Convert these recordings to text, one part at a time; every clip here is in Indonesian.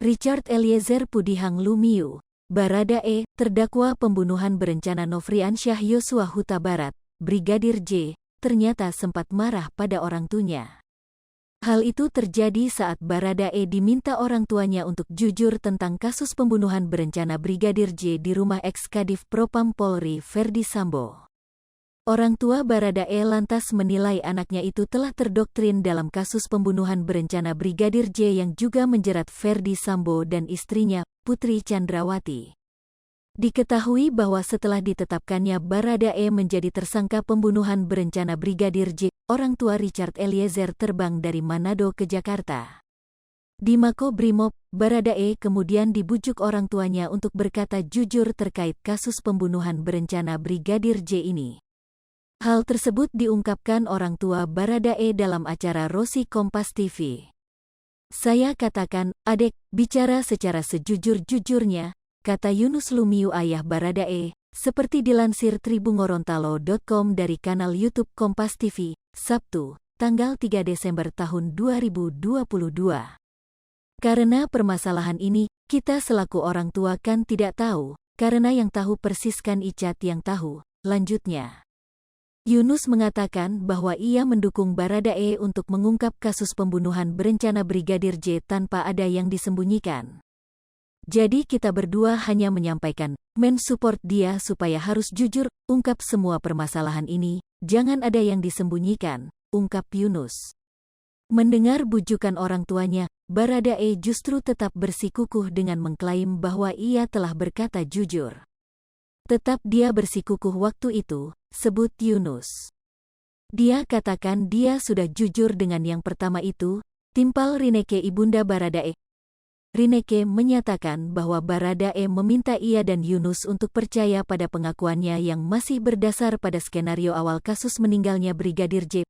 Richard Eliezer Pudihang Lumiu, Baradae, terdakwa pembunuhan berencana Nofriansyah Yosua Huta Barat, Brigadir J, ternyata sempat marah pada orang tuanya. Hal itu terjadi saat Baradae diminta orang tuanya untuk jujur tentang kasus pembunuhan berencana Brigadir J di rumah ex-Kadif Propam Polri Ferdi Sambo. Orang tua Baradae lantas menilai anaknya itu telah terdoktrin dalam kasus pembunuhan berencana Brigadir J yang juga menjerat Ferdi Sambo dan istrinya, Putri Chandrawati. Diketahui bahwa setelah ditetapkannya Baradae menjadi tersangka pembunuhan berencana Brigadir J, orang tua Richard Eliezer terbang dari Manado ke Jakarta. Di Makobrimob, Baradae kemudian dibujuk orang tuanya untuk berkata jujur terkait kasus pembunuhan berencana Brigadir J ini. Hal tersebut diungkapkan orang tua Baradae dalam acara Rosi Kompas TV. Saya katakan, adek, bicara secara sejujur-jujurnya, kata Yunus Lumiu ayah Baradae, seperti dilansir tribungorontalo.com dari kanal YouTube Kompas TV, Sabtu, tanggal 3 Desember tahun 2022. Karena permasalahan ini, kita selaku orang tua kan tidak tahu, karena yang tahu persis kan Icat yang tahu, lanjutnya. Yunus mengatakan bahwa ia mendukung Baradae untuk mengungkap kasus pembunuhan berencana Brigadir J tanpa ada yang disembunyikan. Jadi kita berdua hanya menyampaikan, men-support dia supaya harus jujur, ungkap semua permasalahan ini, jangan ada yang disembunyikan, ungkap Yunus. Mendengar bujukan orang tuanya, Baradae justru tetap bersikukuh dengan mengklaim bahwa ia telah berkata jujur. Tetap dia bersikukuh waktu itu, sebut Yunus. Dia katakan dia sudah jujur dengan yang pertama itu, timpal Rineke ibunda Baradae. Rineke menyatakan bahwa Baradae meminta ia dan Yunus untuk percaya pada pengakuannya yang masih berdasar pada skenario awal kasus meninggalnya Brigadir J.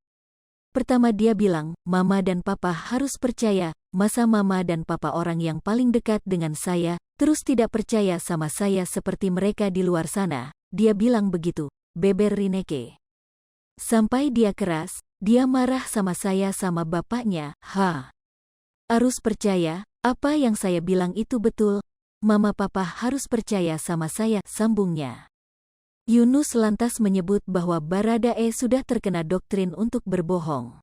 Pertama dia bilang, mama dan papa harus percaya, masa mama dan papa orang yang paling dekat dengan saya, terus tidak percaya sama saya seperti mereka di luar sana, dia bilang begitu, beber Rineke. Sampai dia keras, dia marah sama saya sama bapaknya, harus percaya, apa yang saya bilang itu betul, mama papa harus percaya sama saya, sambungnya. Yunus lantas menyebut bahwa Baradae sudah terkena doktrin untuk berbohong.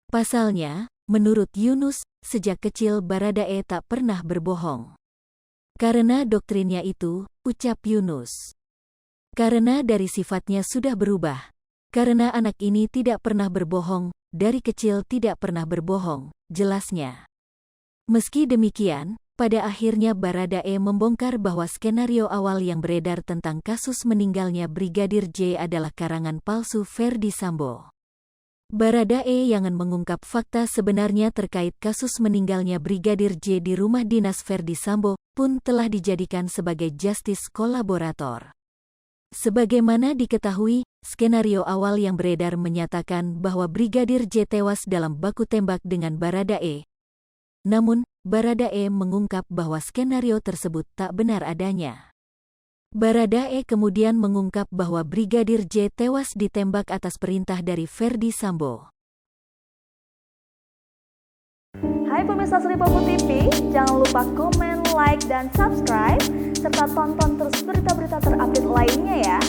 Pasalnya, menurut Yunus, sejak kecil Baradae tak pernah berbohong. Karena doktrinnya itu, ucap Yunus. Karena dari sifatnya sudah berubah. Karena anak ini tidak pernah berbohong, dari kecil tidak pernah berbohong, jelasnya. Meski demikian, pada akhirnya Baradae membongkar bahwa skenario awal yang beredar tentang kasus meninggalnya Brigadir J adalah karangan palsu Ferdi Sambo. Baradae yang mengungkap fakta sebenarnya terkait kasus meninggalnya Brigadir J di rumah dinas Ferdi Sambo pun telah dijadikan sebagai justice kolaborator. Sebagaimana diketahui, skenario awal yang beredar menyatakan bahwa Brigadir J tewas dalam baku tembak dengan Baradae. Namun, Baradae mengungkap bahwa skenario tersebut tak benar adanya. Baradae kemudian mengungkap bahwa Brigadir J tewas ditembak atas perintah dari Ferdi Sambo. Hai pemirsa Sri Popo TV, jangan lupa komen, like, dan subscribe, serta tonton terus berita-berita terupdate lainnya ya.